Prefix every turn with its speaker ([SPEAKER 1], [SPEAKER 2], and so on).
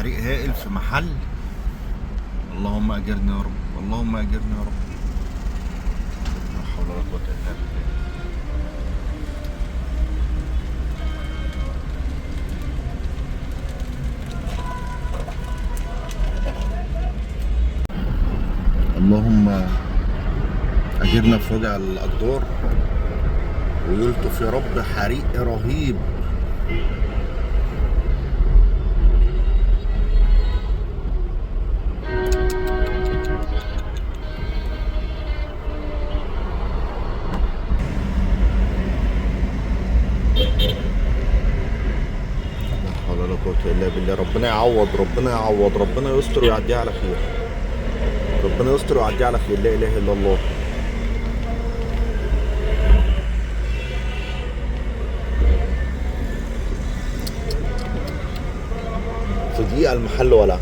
[SPEAKER 1] حريق هائل في محل. اللهم اجرني يا رب، اللهم اجرني يا رب. لا حول ولا قوة الا بالله. اللهم اجرنا في وجع الاقدار، ويلطف يا رب. حريق رهيب. لا حول ولا قوة الا بالله. ربنا يعوض، ربنا يعوض، ربنا يستر ويعديها على خير. ربنا يستر ويعديها على خير. لا اله الا الله. في دقيقة المحل ولع.